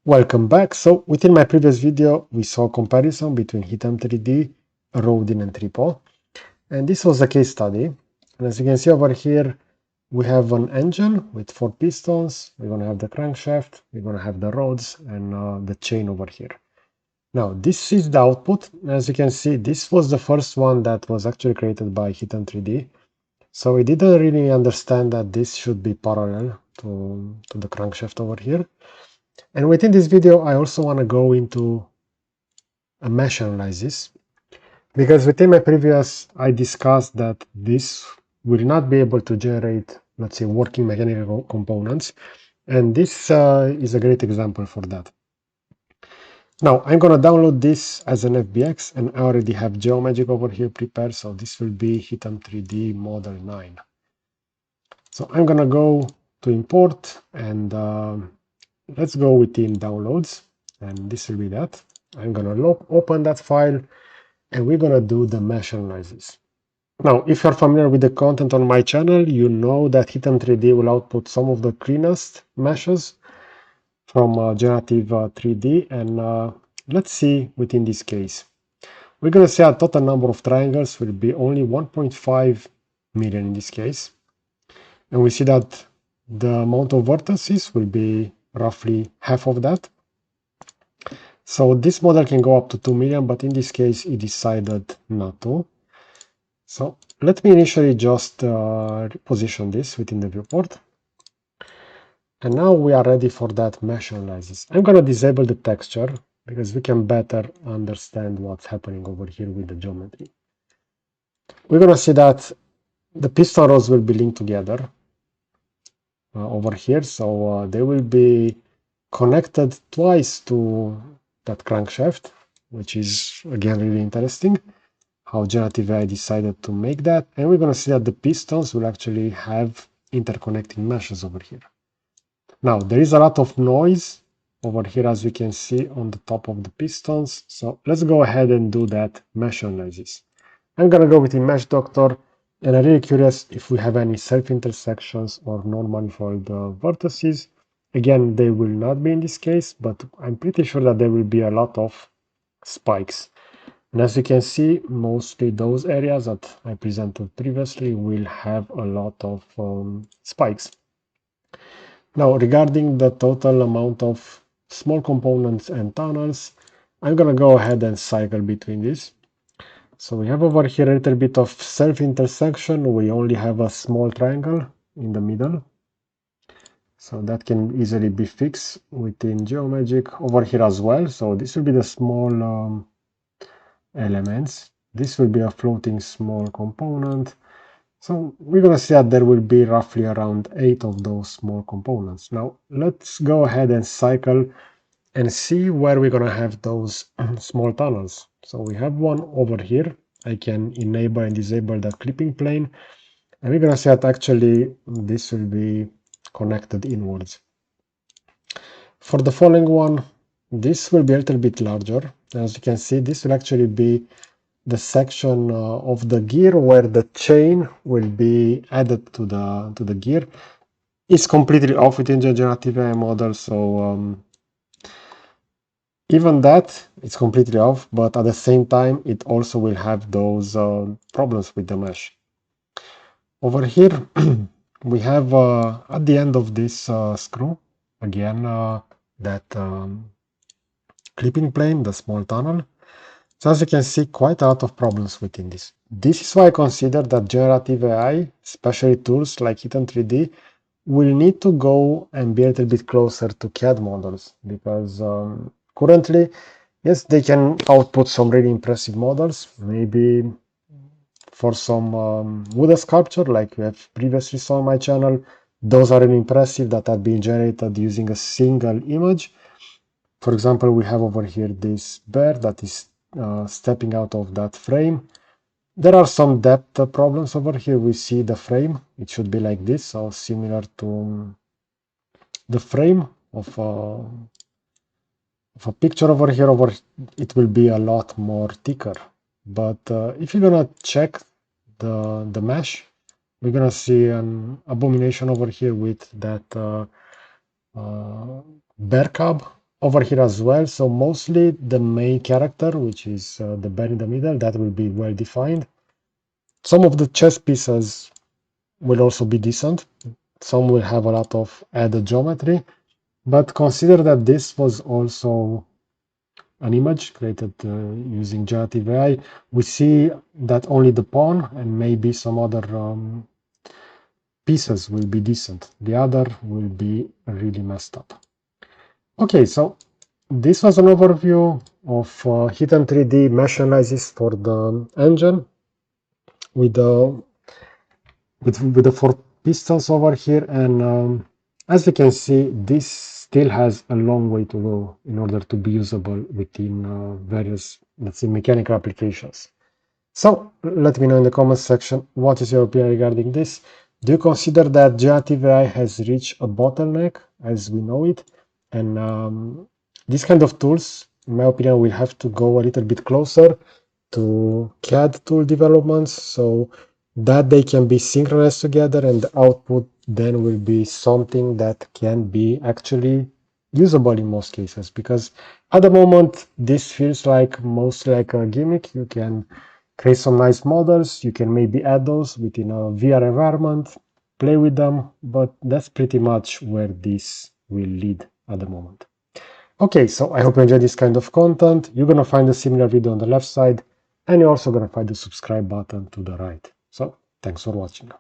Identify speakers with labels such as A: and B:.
A: Welcome back. So within my previous video, we saw comparison between HitM3D, Rodin, and Tripo. And this was a case study. And as you can see over here, we have an engine with 4 pistons. We're going to have the crankshaft. We're going to have the rods and the chain over here. Now, this is the output. As you can see, this was the first one that was actually created by HitM3D. So we didn't really understand that this should be parallel to the crankshaft over here. And within this video, I also want to go into a mesh analysis because within my previous, I discussed that this will not be able to generate, let's say, working mechanical components. And this is a great example for that. Now, I'm going to download this as an FBX, and I already have GeoMagick over here prepared, so this will be HitM3D Model 9. So I'm going to go to import, and let's go within downloads, and this will be that. I'm going to open that file, and we're going to do the mesh analysis. Now, if you're familiar with the content on my channel, you know that HitM3D will output some of the cleanest meshes from Generative 3D, and let's see within this case. We're going to say a total number of triangles will be only 1.5 million in this case, and we see that the amount of vertices will be roughly half of that. So this model can go up to 2 million, but in this case, it decided not to. So let me initially just reposition this within the viewport. And now we are ready for that mesh analysis. I'm going to disable the texture because we can better understand what's happening over here with the geometry. We're going to see that the piston rods will be linked together over here. So they will be connected twice to that crankshaft, which is again really interesting how Generative AI decided to make that. And we're going to see that the pistons will actually have interconnecting meshes over here. Now, there is a lot of noise over here, as we can see on the top of the pistons. So let's go ahead and do that mesh analysis. I'm going to go with the Mesh Doctor, and I'm really curious if we have any self-intersections or non-manifold vertices. Again, they will not be in this case, but I'm pretty sure that there will be a lot of spikes. And as you can see, mostly those areas that I presented previously will have a lot of spikes. Now, regarding the total amount of small components and tunnels, I'm going to go ahead and cycle between these. So we have over here a little bit of self-intersection. We only have a small triangle in the middle. So that can easily be fixed within GeoMagick over here as well. So this will be the small elements. This will be a floating small component. So we're going to see that there will be roughly around 8 of those small components. Now let's go ahead and cycle and see where we're going to have those small tunnels. So we have one over here. I can enable and disable that clipping plane. And we're going to see that actually this will be connected inwards. For the following one, this will be a little bit larger. As you can see, this will actually be the section of the gear where the chain will be added to the gear. It's completely off within the generative AI model, so even that it's completely off, but at the same time it also will have those problems with the mesh. Over here we have at the end of this screw again that clipping plane, the small tunnel. So as you can see, quite a lot of problems within this. This is why I consider that generative AI, especially tools like HitM3D, will need to go and be a little bit closer to CAD models because currently, yes, they can output some really impressive models, maybe for some wood sculpture like we have previously saw on my channel. Those are really impressive that are being generated using a single image. For example, we have over here this bear that is stepping out of that frame. There are some depth problems over here. We see the frame. It should be like this, so similar to the frame of a picture over here. It will be a lot more thicker. But if you're gonna check the mesh, we're gonna see an abomination over here with that bear cub over here as well. So mostly the main character, which is the bear in the middle, that will be well defined. Some of the chess pieces will also be decent. Some will have a lot of added geometry, but consider that this was also an image created using generative AI. We see that only the pawn and maybe some other pieces will be decent. The other will be really messed up. Okay, so this was an overview of Hidden 3D mesh analysis for the engine with the with the four pistons over here, and as you can see, this still has a long way to go in order to be usable within various, let's say, mechanical applications. So let me know in the comments section what is your opinion regarding this. Do you consider that generative AI has reached a bottleneck as we know it? And these kind of tools, in my opinion, will have to go a little bit closer to CAD tool developments so that they can be synchronized together, and the output then will be something that can be actually usable in most cases. Because at the moment, this feels like mostly like a gimmick. You can create some nice models, you can maybe add those within a VR environment, play with them, but that's pretty much where this will lead at the moment. Okay, so I hope you enjoyed this kind of content. You're gonna find a similar video on the left side, and you're also gonna find the subscribe button to the right. So thanks for watching.